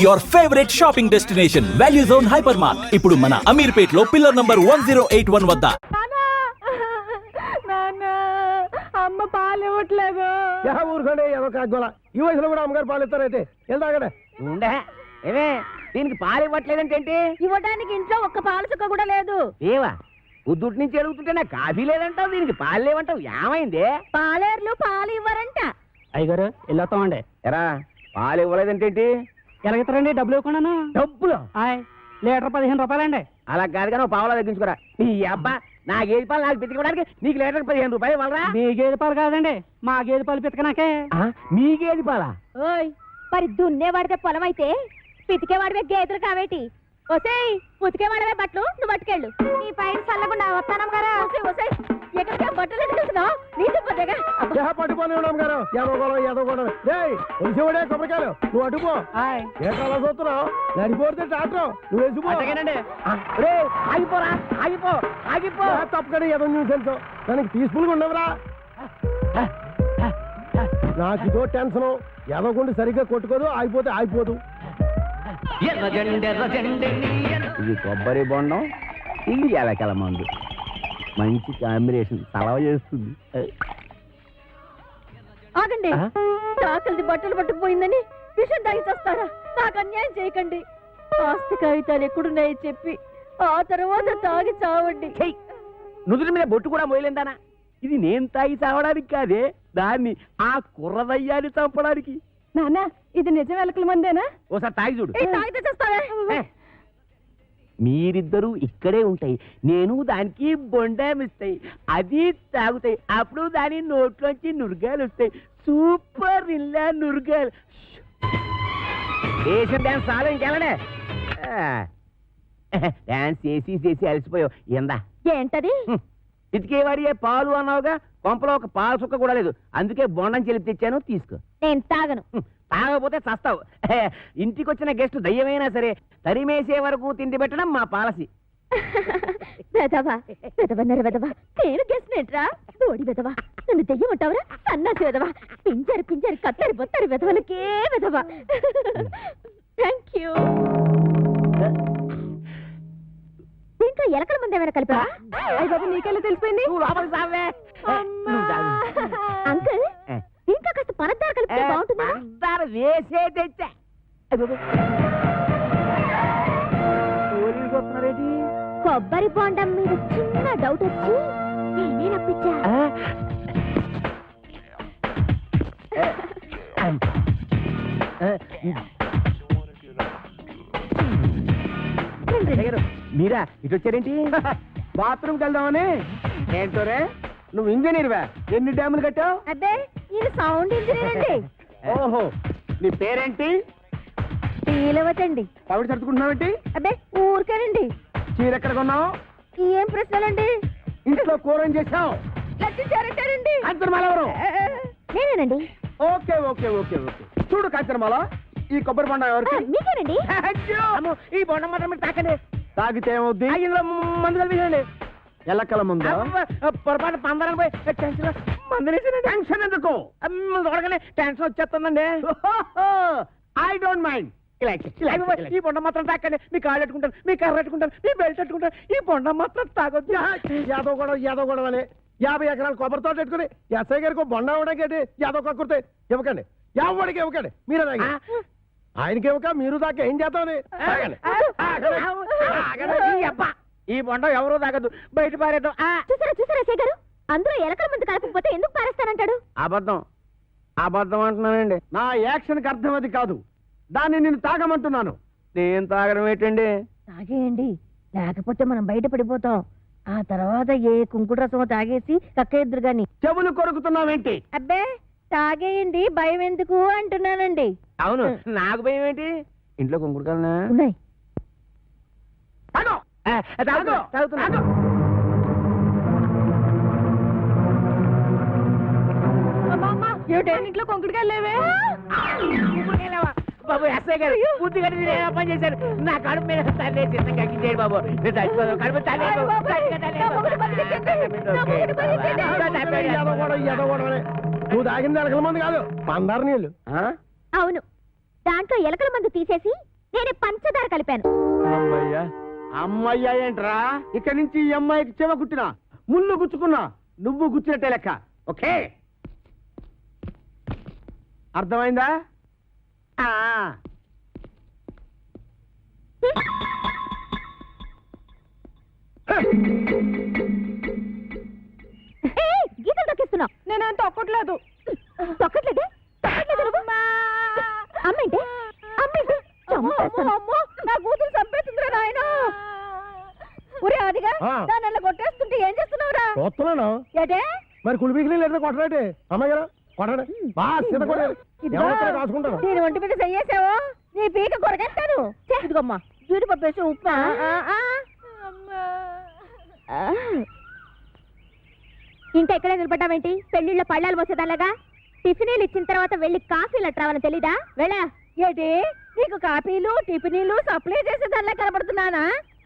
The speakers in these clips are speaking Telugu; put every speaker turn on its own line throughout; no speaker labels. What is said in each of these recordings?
Your favourite shopping destination value zone hyper mart ఇప్పుడు మన అమీర్పేట్ లో పిల్లర్ నంబర్ 1081 వద్ద.
అమ్మ పాలు ఇవ్వట్లేదు.
ఊరుకోండి గోల. ఈ వయసులో కూడా అమ్మగారు పాలు ఇస్తారైతే వెళ్తాగడే
ఉండే ఏమే దీనికి పాలు ఇవ్వట్లేదంటే
ఇవ్వడానికి ఇంట్లో ఒక్క పాలు చుక్క కూడా లేదు.
ఏవా ఉద్దుటి నుంచి అడుగుతుంటే నాకు కాఫీ లేదంటావు, దీనికి పాలు లేవంటావు, ఏమైంది?
పాలేర్లు పాలు ఇవ్వరంట.
అయ్యగారు వెళ్ళొస్తామండి.
ఎరా పాలు ఇవ్వలేదంటే
ఎలాగెత్తారండి? డబ్బులు ఇవ్వకుండా.
డబ్బులు
లీటర్ 15 రూపాయలండి.
అలా కాదు కానీ పావులా తగ్గించుకోరా. నీ అబ్బా నా గేదె పాలు నాకు పెట్టుకోవడానికి నీకు లీటర్ 15 రూపాయలు ఇవ్వాలరా?
మీ గేదె పాలు కాదండి, మా గేదె పాలు పితకనాకే.
మీ గేదె పాలా?
ఓయ్ మరి దున్నేవాడితే పొలం అయితే పితికేవాడివే గేదెలు కావేటి? ఒసేయ్ ఉతికేవాడవే బట్టలు నువ్వు పట్టుకెళ్ళు. నీ పైన చల్లకుండా వస్తానం కదా. ఒసేయ్ ఎక్కడికే బట్టలు ఎట్టుకెళ్తున్నావు? నీతో పదేగా
పట్టుకొని ఉన్నాం గారు. ఎదవడే కొబ్బరికాయలు నువ్వు అటుపో. ఏ కాలం చూస్తున్నావు? నడిపోతే టాక్టర్ నువ్వు వేసిపో.
ఆగిపోరా, ఆగిపో, ఆగిపో.
తప్పకని ఏదో న్యూస్ తెలుసు దానికి పీస్ఫుల్గా ఉండవురా. నాకు ఇదో టెన్షన్. ఎదవకుండా సరిగ్గా కొట్టుకోదు, ఆగిపోతే ఆగిపోదు.
ఇది కొబ్బరి బొండం, ఇది ఎలకల మందు. మంచి కాంబినేషన్, సలవ చేస్తుంది.
ఆగండి. ఆకలిది బట్టలు పట్టుకుపోయిందని విషయం తాగి చేస్తారా? నాకు అన్యాయం చేయకండి. ఆస్తి కాగితాలు ఎక్కడున్నాయో చెప్పి ఆ తర్వాత తాగి చావండి.
నుదుటి మీద బొట్టు కూడా మోయలేందానా? ఇది నేను తాగి చావడానికి కాదే, దాన్ని ఆ కుర్రదయ్యాన్ని చంపడానికి.
నాన్న ఇది నిజం ఎలకల మందేనా?
ఓసారి తాగి చూడు.
తాగితే చేస్తావే.
మీరిద్దరూ ఇక్కడే ఉంటాయి, నేను దానికి బొండామిస్తాయి, అది తాగుతాయి. అప్పుడు దాని నోట్లోంచి నురగాలు వస్తాయి. సూపర్ ఇల్లా నురగాలు. దేశం డాన్స్ చాలు, ఇంకెళ్ళడే. డాన్స్ చేసి చేసి అలసిపోయావు. ఎందా
ఏంటది?
ఇదికేవాడి పాలు అన్నావుగా, కొంపలో ఒక పాలు సుక్క కూడా లేదు. అందుకే బొండం చెలిపి తెచ్చాను, తీసుకో.
నేను తాగను.
తాగకపోతే చస్తావు. ఇంటికి వచ్చిన గెస్ట్ దయ్యమైనా సరే తరిమేసే వరకు తిండి పెట్టడం మా పాలసీ.
వెదవా వెదవన్నర వెదవా, నేను గెస్ట్నేట్రా? ఓడి వెదవా, నన్ను దెయ్యమంటావురా? సన్నాసి వెదవా, పింజరి పింజరి కత్తరి బొత్తరి వెదవలకే వెదవా. Thank you. దీంట్లో ఎలకల మంది ఏమైనా కలిపా? అయ్య బాబు, నీకెళ్ళి తెలిసిపోయింది. అంకుల్, దీంట్లో కాస్త పనద్దారు కలిపితే బాగుంటుందా?
పనద్దారు వేసే తెచ్చా.
కొబ్బరి బొండం మీద చిన్న డౌట్ వచ్చి నేనే రప్పించా.
మీరా ఇటు వచ్చారేంటి?
బాత్రూమ్కి వెళ్దామని. ఏంటోరే నువ్వు ఇంజనీర్వా? ఎన్ని డ్యాములు కట్టావు?
అదే ఇది సౌండ్ ఇంజనీర్ అండి.
ఓహో, నీ పేరేంటి?
శ్రీలవతండి.
పవిడి సర్దుకుంటున్నావేంటి?
అదే ఊరికేనండి.
చీర ఎక్కడ కొన్నావు?
ఏం ప్రశ్నలండి?
ఇంట్లో కూర ఏం చేసావు?
లచ్చారంటారండి.
కాంచనమాలెవరు?
నేనేనండి.
Okay okay okay okay. చూడు కాంచనమాల, ఈ కొబ్బరి బొండ ఎవరికి?
మీకేనండి.
ఈ బొండం మాత్రం మీరు తాకండి.
తాగితే ఏమవుద్ది?
ఇందులో మందు కలిపేయండి.
ఎల్లకల ముందు
పొరపాటు పందరానికి పోయి టెన్షన్ మందులేసానండి.
టెన్షన్ ఎందుకు?
చూడగానే టెన్షన్ వచ్చేస్తుందండి.
I don't mind.
ఈ బొండం మాత్రం తాకండి. మీ కాళ్ళు పెట్టుకుంటాను, మీ కర్ర పెట్టుకుంటాను, మీ బెల్ట్ పెట్టుకుంటాను. ఈ బొండం మాత్రం తాగొద్దు.
యాదవ్ గొడవ అని 50 ఎకరాలు కొబ్బరి తోట పెట్టుకుని ఎస్ఐ గారికి బొండ ఇవ్వడానికి యాదవ్ కక్కుర్తే ఇవ్వకండి. ఎవరికి ఇవ్వకండి. మీరే తాగి ఆయనకి ఇవ్వక మీరు దాకా ఏం చేద్దామని.
ఈ బొండం ఎవరో తాగదు, బయట పారేద్దాం.
చూసారా చూసారా శేఖరు, అందరూ ఎలకల మంది కలపకపోతే ఎందుకు పారేస్తానంటాడు?
అబద్ధం అబద్ధం అంటున్నానండి.
నా యాక్షన్కి అర్థం అది కాదు, దాన్ని నేను తాగమంటున్నాను.
నేను తాగడం ఏంటండి?
తాగేయండి, లేకపోతే మనం బయట పడిపోతాం. ఆ తర్వాత ఏ కుంకుడు రసం తాగేసి కక్కేద్దరు గాని.
చెవులు కొరుకుతున్నావేంటి?
అబ్బే తాగేయండి, భయం ఎందుకు అంటున్నానండి.
అవును, నాకు భయం ఏంటి? ఇంట్లో కుంకుడుకాయలున్నా
ఉన్నాయి. ఇంట్లో కొంకుడికాయలు లేవే?
బాబు ఎస్ఐ గారు బుద్ధి కట్టి పని చేశారు. నా కడుపు మీద తల్లి చేయండి బాబు. కడుపు
నువ్వు తాగింది ఎలకల మంది కాదు, పందారు నీళ్ళు.
అవును, దాంట్లో ఎలకల మందు తీసేసి కలిపాను.
అమ్మయ్యా అమ్మయ్యా ఏంట్రా ఇక్కడి నుంచి ఈ అమ్మాయికి చెవ కుట్టినా ముళ్ళు గుచ్చుకున్నా నువ్వు గుచ్చినట్టే లెక్క. ఓకే అర్థమైందా?
గీతలు తొక్కిస్తున్నావు. నేనేం తొక్కట్లేదు. తొక్కట్లేదే? అమ్మేంటి అమ్మేంటి? నా కూతురు చంపేస్తుందిరా నాయన. ఒరే అదిగా దాన్ని అలా కొట్టేస్తుంటే ఏం చేస్తున్నావురా?
చూస్తున్నాను.
ఏటే
మరి కులిపీకి లేదా కొట్టరాటే అమ్మాయి గారు కొట్టండి బాగా సీత కొట్టారు రాసుకుంటాను.
నేను ఒంటి మీద చెయ్యేసావో నీ పీక కొరకేస్తాను. ఇదిగమ్మా జీడిపప్పు వేసి ఉప్మా. ఇంకా ఎక్కడే నిలబడ్డావేంటి? పెళ్లిళ్ళ పళ్ళాలు పోసేదాలాగా టిఫినీలు ఇచ్చిన తర్వాత వెళ్ళి కాఫీలు అట్రావని తెలీదా? వెళ్ళా. ఏంటి నీకు కాఫీలు టిఫినీలు సప్లై చేసేదానిలా కనబడుతున్నానా?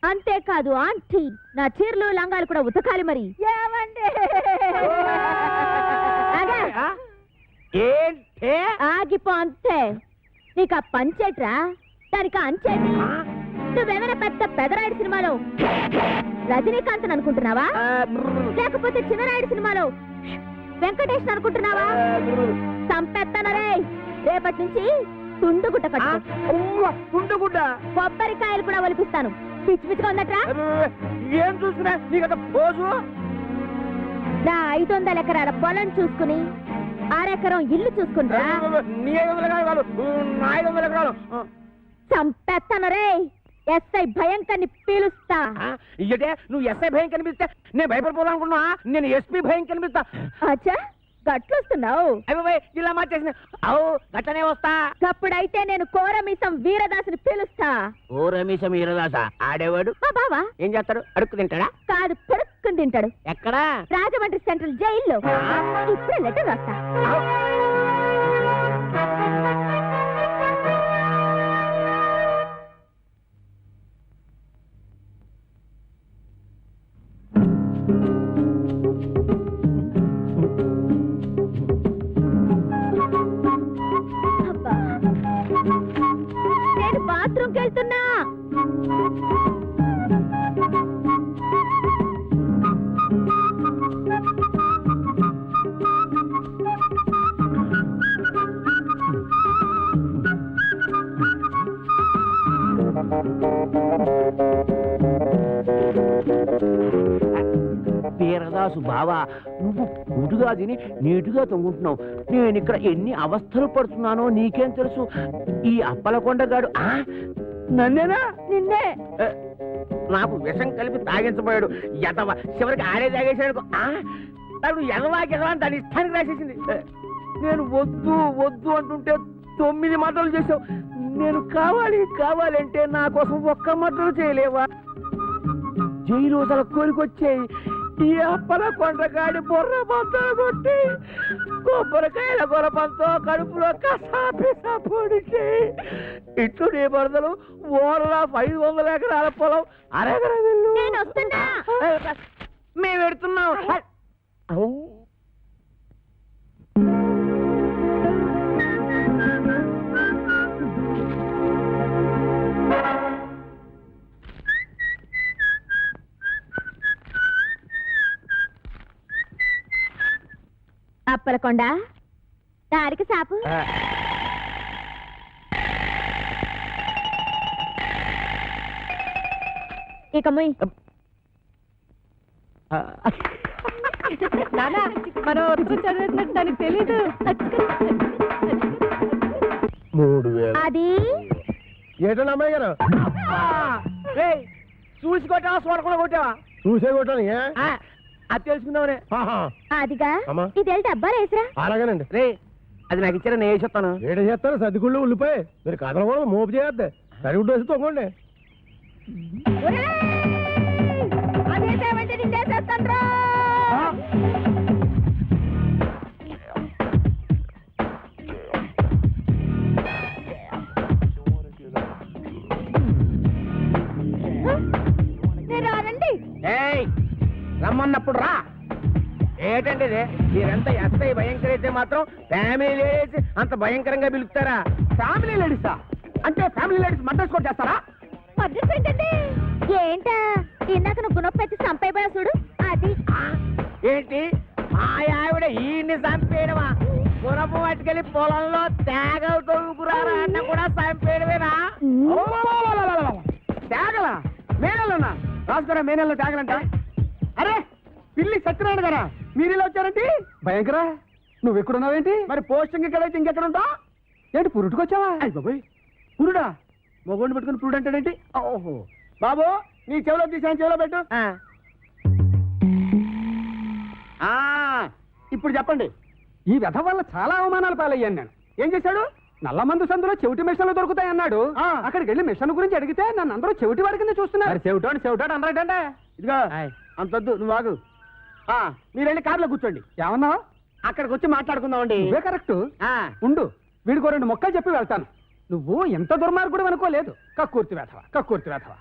అంతేకాదు ఆంటీ నా చీరలు లంగాలు కూడా ఉతకాలి. మరి ఏమండి ఆగిపో అంతే. నీకు ఆ పంచేట్రా దానికి అంచేటి. నువ్వేమైనా పెద్ద పెదరాయుడు సినిమాలో రజనీకాంత్ అనుకుంటున్నావా? లేకపోతే చిన్నరాయుడు సినిమాలో వెంకటేష్ అనుకుంటున్నావా? చంపేస్తానరే. రేపటి నుంచి తుండుగుడ్డ కట్టు.
తుండుగుడ్డ
కొబ్బరికాయలు కూడా ఒలిపిస్తాను. పిచ్చి పిచ్చిగా ఉందట్రా.
ఏం చూసినా నీకంత పోజు.
నా 500 ఎకరాల పొలం చూసుకుని 6 ఎకరం ఇల్లు చూసుకుంటా.
నీ 500 ఎకరాలు నా 500 ఎకరాలు
చంపేస్తానరే. ఎస్ఐ భయంకర్ని పీలుస్తా.
ఇయ్యటే నువ్వు ఎస్ఐ భయం కనిపిస్తే నేను భయపడిపోవాలనుకున్నా. నేను ఎస్పీ భయం కనిపిస్తా.
అచ్చా గట్లొస్తున్నావు.
అయ్యో ఇలా మార్చేసిన అవు గట్టనే వస్తా.
అప్పుడైతే నేను కోరమీసం వీరదాసుని పిలుస్తా.
కోరమీసం వీరదాస ఆడేవాడు
మా బావా
ఏం చేస్తాడు? అడుక్కు తింటాడా?
కాదు పెరుక్కుని తింటాడు.
ఎక్కడా?
రాజమండ్రి సెంట్రల్ జైల్లో. ఇప్పుడే లెటర్ రాస్తా. నేను బాత్రూమ్కి వెళ్తున్నా.
వీరదాసు బావా నువ్వు గుడుగా తిని నీటుగా తొంగుంటున్నావు. నేను ఇక్కడ ఎన్ని అవస్థలు పడుతున్నానో నీకేం తెలుసు? ఈ అప్పలకొండగాడు నన్నేనా?
నిన్నే.
నాకు విషం కలిపి తాగించబోయాడు. ఎదవ చివరికి ఆడే తాగేసాడు. తను ఎదవాకి ఎదవా దాని ఇష్టానికి రాసేసింది. నేను వద్దు వద్దు అంటుంటే 9 మాటలు చేసావు. నేను కావాలి కావాలంటే నా కోసం ఒక్క మాటలు చేయలేవా? జైలు అసలు కోరికొచ్చాయి. ఈ అప్పల కొండగాడి బొర్ర పంతో కొట్టి కొబ్బరికాయల గొరపంతో కడుపులో కసాపిసా పొడిచి ఇట్లు నీ బరదలు ఓరలా 500 ఎకరాల పొలం అరెకరం వెళ్ళు. మేము పెడుతున్నాం.
అప్పలకొండ దారికి సాపు. ఇక ముయ్. మనం చదివినట్టు దానికి తెలీదు.
3000
అది
ఏటండి అమ్మాయి గారు?
చూసి కొట్టావా చూడకుండా కొట్టావా?
చూసే కొట్టాను.
అది తెలుసుకుందామనే.
అదిగా
అమ్మా.
ఇది వెళ్తే అబ్బాయి వేసిరా.
అలాగేనండి.
రే అది నాకు ఇచ్చారా? నేను వేసేస్తాను.
ఏడ చేస్తారు సర్దిగుళ్ళు ఉల్లిపోయి మీరు కథలు కూడా మోపు చేయొద్దు. సరిగుడ్డు వేసి తొంగండి.
అదేసేమంటే నిన్నేసేస్తాను రా. రండి.
రమ్మన్నప్పుడు రా. ఏంటంటే మీరెంత ఎస్ఐ భయంకర అయితే మాత్రం ఫ్యామిలీ లేడీస్ అంత భయంకరంగా పిలుస్తారా? ఫ్యామిలీ లేడీసా? అంటే ఫ్యామిలీ లేడీస్ మర్డర్స్ కూడా చేస్తారా?
అడ్రస్ ఏంటండి? ఏంటా ఇందాక నువ్వు గుణపెట్టి సంపైపోయా చూడు అది.
ఏంటి మా ఆవిడ ఈయన్ని చంపేయడమా? గుణపు పట్టుకెళ్ళి పొలంలో తేగలు తొలుగురారా అన్న కూడా చంపేయడమేనా?
తేగలా? మేనల్లోనా? రాజుగారా మేనల్లో తేగలంట? అరే పిల్లి సత్యనారాయణ గారా, మీరు ఇలా వచ్చారంటే భయంకరా. నువ్వు ఎక్కడున్నావేంటి? మరి పోస్టింగ్ ఎక్కడైతే ఇంకెక్కడ ఉంటా ఏంటి? పురుటుకొచ్చావా? అయ్యి బాబోయ్, పురుడా? మొగోడిని పెట్టుకుని పురుడు అంటాడేంటి? ఓహో బాబు, నీ చెవిలో తీసాను, చెవిలో పెట్టు. ఇప్పుడు చెప్పండి. ఈ వ్యధ వల్ల చాలా అవమానాలు పాలయ్యాను నేను. ఏం చేశాడు? నల్లమందు సందులో చెవిటి మిషన్లు దొరుకుతాయన్నాడు. అక్కడికి వెళ్ళి మిషన్ గురించి అడిగితే నన్ను అందరూ చెవిటి వాడి కింద చూస్తున్నారు. చెవిటోడు అన్నాడంటే ఇదిగో అంతొద్దు, నువ్వు ఆగు. మీరు వెళ్ళి కార్లో కూర్చోండి. ఏమన్నా? అక్కడికి వచ్చి మాట్లాడుకుందామండి. ఇవే కరెక్ట్. ఉండు, వీడికో 2 మొక్కలు చెప్పి వెళ్తాను. నువ్వు ఎంత దుర్మార్గుడు అనుకోలేదు. కక్కుర్తి వేధవ, కక్కుర్తి వేధవ.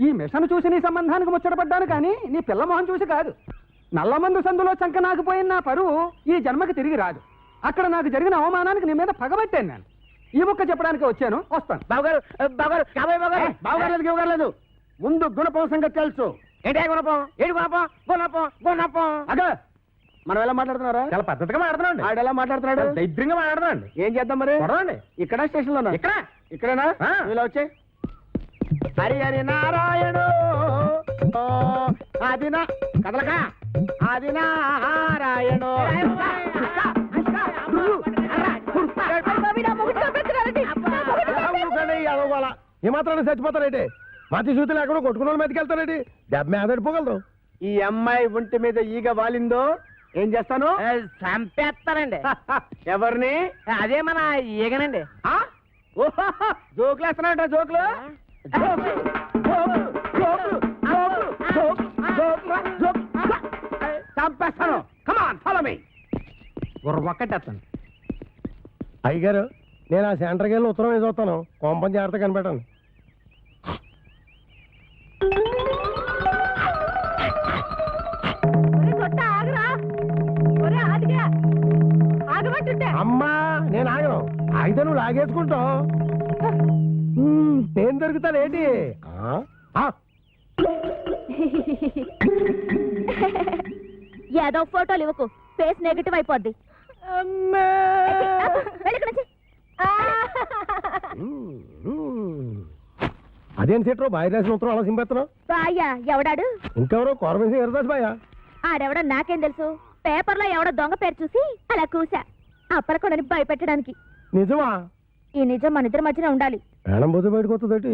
ఈ మిషన్ చూసి నీ సంబంధానికి ముచ్చటపడ్డాను కానీ నీ పిల్ల మొహం చూసి కాదు. నల్లమందు సందులో చంక నాకుపోయిన నా పరువు ఈ జన్మకి తిరిగి రాదు. అక్కడ నాకు జరిగిన అవమానానికి నీ మీద పగబట్టాను నేను. ఈ ముక్క చెప్పడానికి వచ్చాను, వస్తాను.
బావగారు బావగారు కాబోయే బావగారు.
బావగారు ఇవ్వగలేదు. ముందు గుణపం సంగతి తెలుసు.
ఏంటే గుణపం? ఏడు గుణపం? గుణపం గుణపం.
అగా మనం ఎలా మాట్లాడుతున్నారా?
చాలా పద్ధతిగా మాట్లాడుతున్నాడు.
ఆడు ఎలా మాట్లాడుతున్నాడు?
దైద్యంగా మాట్లాడుతున్నాడు.
ఏం చేద్దాం మరి?
కొడవండి.
ఇక్కడ స్టేషన్ లోనా?
ఇక్కడ
ఇక్కడేనా? ఇలా వచ్చే హరి హరి నారాయణు ఆదిన కదలక ఆది నారాయణు. ఏమాత్రాన్ని చచ్చిపోతారేంటి? మతి సూతులు ఎక్కడో కొట్టుకున్న మీదకి వెళ్తారేంటి? దెబ్బ మీద పడిపోగలదు. ఈ అమ్మాయి ఒంటి మీద ఈగ వాలిందో ఏం చేస్తాను?
చంపేస్తానండి.
ఎవరిని?
అదే మన ఈగనండి.
జోకులు వేస్తున్నాడ? జోకులు చంపేస్తాను. Come on follow me.
ఒక్కటేస్తాను.
అయ్యగారు, నేను ఆ సెంటర్కి వెళ్ళి ఉత్తరం వేసి వస్తాను. కోంపం జాగ్రత్త కనిపెట్టాను. అమ్మా, నేను ఆగను. అయితే నువ్వు లాగేసుకుంటావు. నేను దొరుకుతానేంటి?
ఏదో ఫోటోలు ఇవ్వకు, ఫేస్ నెగటివ్ అయిపోద్ది.
అదేం సీట్రో బాయ్ రాసిన ఉత్తరం అలా సింపేస్తున్నావు?
బాయ్యా ఎవడాడు?
ఇంకెవరో కోరమేసి ఎరదాస్ బాయా.
ఆడెవడో నాకేం తెలుసు. పేపర్లో ఎవడో దొంగ పేరు చూసి అలా కూసా, అప్పలకొడని భయపెట్టడానికి.
నిజమా?
ఈ నిజం మన ఇద్దరి మధ్యన ఉండాలి.
ప్రాణం పోతే బయటకు వస్తుందటి.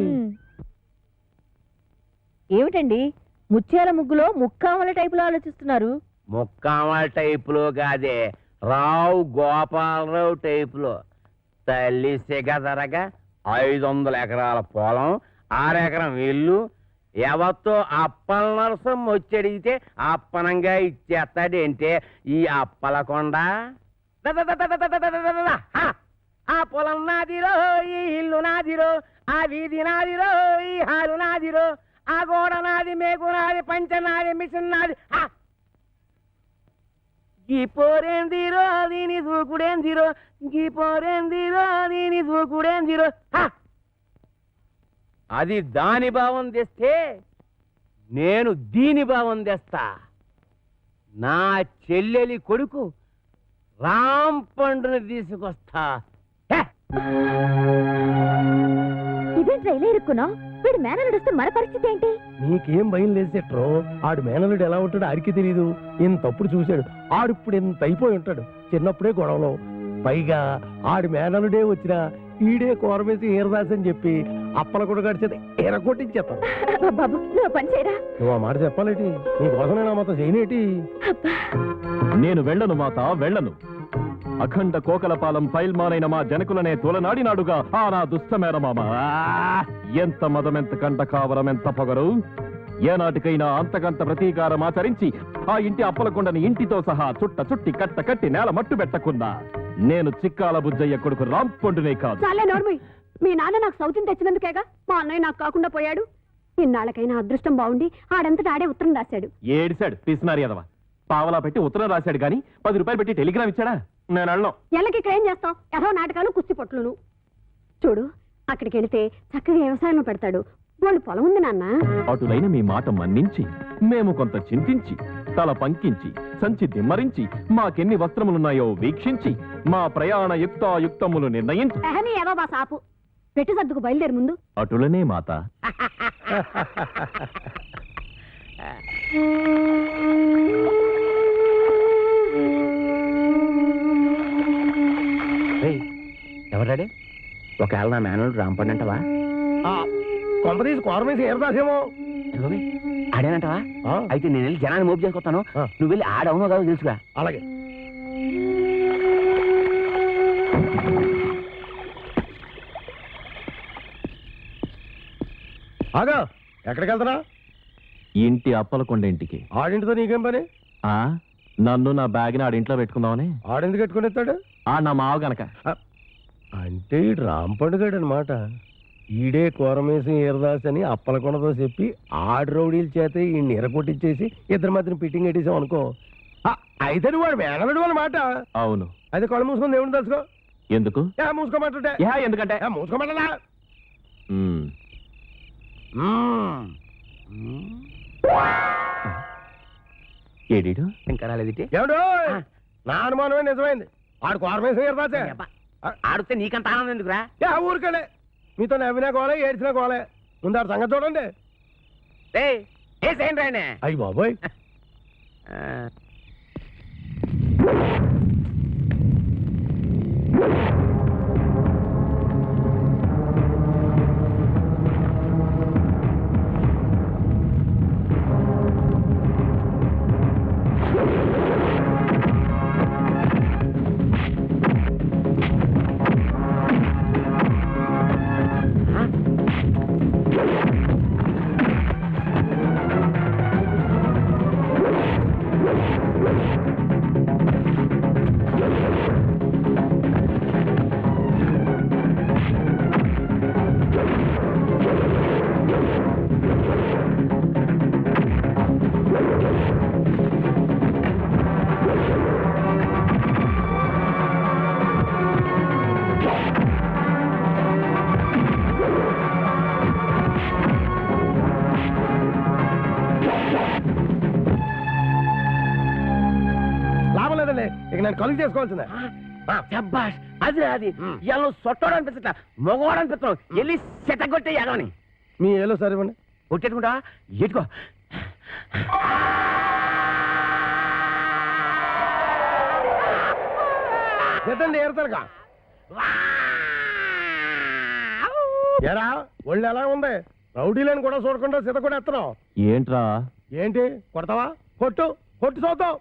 ఏమిటండి ముత్యాల ముగ్గులో ముక్కామల టైపులో ఆలోచిస్తున్నారు?
ముక్కామల టైపులో కాదే, రావు గోపాలరావు టైపులో. తల్లి సిగదరగా 500 ఎకరాల పొలం, 6 ఎకరం ఇల్లు. ఎవరితో అప్పల నరసం వచ్చడిగితే అప్పనంగా ఇచ్చేస్తాడంటే ఈ అప్పలకొండ. ఆ పొలం నాదిరో, ఈ ఇల్లు నాదిరో, ఆ వీధి నాదిరో, ఈ హాలు నాదిరో, ఆ గోడ నాది, మేకు నాది, పంచ నాది, మిషన్ నాది. గీ పోరేందిరో దీని దూకుడేందిరో, గీ పోరేందిరో దీని దూకుడేందిరో. అది దాని భావం తెస్తే నేను దీని భావం తెస్తా. నా చెల్లెలి కొడుకు రామ్ పండుని తీసుకొస్తా.
ఇదేంట్రా ఇలా ఇరుక్కున్నావు? వీడు మేనలుడు వస్తే మన పరిస్థితి ఏంటి?
నీకేం భయం లేదు సెట్రో. ఆడు మేనలుడు ఎలా ఉంటాడో ఆడికి తెలీదు. ఇంతప్పుడు చూశాడు. ఆడిప్పుడు ఇంత అయిపోయి ఉంటాడు. చిన్నప్పుడే గొడవలో. పైగా ఆడి మేనలుడే వచ్చినా ఈడే కోరమేసి ఈరదాస్ అని చెప్పి అప్పల కూడా గడిచేది ఎరగొట్టించేస్తాను.
బాబు నువ్వు పని చేయరా.
నువ్వు ఆ మాట చెప్పాలేటి? నీకోసం నేను ఆ మాత్రం చేయనేటి?
నేను వెళ్ళను మాత, వెళ్ళను. అఖండ కోకలపాలెం ఫైల్మానైన మా జనకులనే తోలనాడినాడుగా ఆ నా దుష్టమేనమామ. ఎంత మదమెంత కంట కావరం, ఎంత పొగరు. ఏనాటికైనా అంతకంత ప్రతీకారం ఆచరించి ఆ ఇంటి అప్పలకొండని ఇంటితో సహా చుట్టి కట్ట కట్టి నేల మట్టు పెట్టకున్నా నేను చిక్కాల బుజ్జయ్య కొడుకు రాంపొండునే కాదు.
చాలే నోర్మయ్. మీ నాన్న నాకు సౌతిని తెచ్చినందుకేగా మా అన్నయ్య నాకు కాకుండా పోయాడు. ఇన్నాళ్ళకైనా అదృష్టం బాగుండి ఆడంతటా ఆడే ఉత్తరం రాశాడు.
ఏడిశాడు పిసినారి ఎదవ. పావలా పెట్టి ఉత్తరం రాశాడు గాని 10 రూపాయలు పెట్టి టెలిగ్రామ్ ఇచ్చాడా? నేను అన్నాం.
ఎల్లకి ఇక్కడ ఏం చేస్తాం? ఎదో నాటకాలు కుస్తీ పొట్లును. చూడు, అక్కడికి వెళితే చక్కగా వ్యవసాయంలో పెడతాడు. వాళ్ళు పొలం ఉంది నాన్న.
అటులైన మీ మాట మన్నించి మేము కొంత చింతించి తల పంకించి సంచి దిమ్మరించి మాకెన్ని వస్త్రములున్నాయో వీక్షించి మా ప్రయాణ యుక్తాయుక్తములు నిర్ణయించి
ఎహని ఏవో బా సాపు పెట్టి సర్దుకు బయలుదేరి ముందు.
అటులనే మాత.
ఎవరాడే? ఒకవేళ నా మేనలు రాంపండి అంటవా?
కొంపదీసి కోరమేసి ఏరదాసేమో.
ఆడేనంటవా? అయితే నేను వెళ్ళి జనాన్ని మోపు చేసుకొస్తాను, నువ్వు వెళ్ళి ఆడవునో కాదో తెలుసుగా.
అలాగే. ఆగా, ఎక్కడికి వెళ్తున్నా?
ఇంటి అప్పలకొండ ఇంటికి.
ఆడింటితో నీకేం పని?
నన్ను నా బ్యాగ్ని ఆడింట్లో పెట్టుకుందామని.
ఆడెందుకు పెట్టుకుని ఎత్తాడు?
నా మావ గనక.
అంటే ఈ రాంపండుగాడు అనమాట. ఈడే కోరమేసి ఈరదాస్ అని అప్పలకొండతో చెప్పి ఆడు రౌడీల చేత ఈ ఎరకొట్టించేసి ఇద్దరి మధ్యన ఫిట్టింగ్ పెట్టేసాం అనుకో. అయితే నువ్వు వాడు మేనలుడు అనమాట.
అవును.
అయితే కళ్ళు మూసుకొని దేవుడిని తెలుసుకో.
ఎందుకు?
మూసుకోమంటుంటే
ఎందుకంటే
మూసుకోమంటలా.
ఏడీడు
ఇంకా రాలేదిటి?
ఏమిటో నా అనుమానమే నిజమైంది. ఆడు కోరమేసి ఈరదాసే.
ఆడితే నీకంత ఆనందం ఎందుకురా?
ఊరికెళ్ళే మీతో నవ్వినా కోలే ఏడ్చినా కోలే. ముందు ఆడు సంగతి చూడండి.
రాయనే
అయ్యి బాబోయ్. ఇక నేను కలుగు చేసుకోవాల్సిందే.
అది అది ఎలా సొట్టడం అనిపిస్తా, మగవాడు అనిపిస్తాం. వెళ్ళి సెటగొట్టే ఎగవని.
మీ ఏలో సరివ్వండి.
కొట్టేసుకుంటా ఎట్టుకో.
ఎత్తండి ఏరుతారుగా. ఎరా ఒళ్ళు ఎలా ఉంది? రౌడీలను కూడా చూడకుండా సిత కూడా ఎత్తనావు
ఏంట్రా?
ఏంటి కొడతావా? కొట్టు కొట్టు చూద్దాం.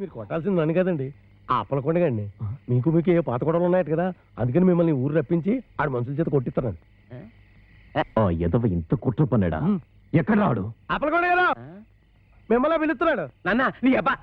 మీరు కొట్టాల్సింది నన్ను కదండి, ఆ అప్పలకొండగాడిని. మీకు ఏ పాత గొడవలు ఉన్నాయట కదా, అందుకని మిమ్మల్ని ఊరు రప్పించి ఆడు మనుషుల చేత కొట్టిస్తానండి.
ఎదవ ఇంత కుట్ర పన్నాడా? ఎక్కడ రాడు?
అప్పలకొండ గారు మిమ్మల్ని పిలుస్తున్నాడు.
నాన్న నీ అబ్బా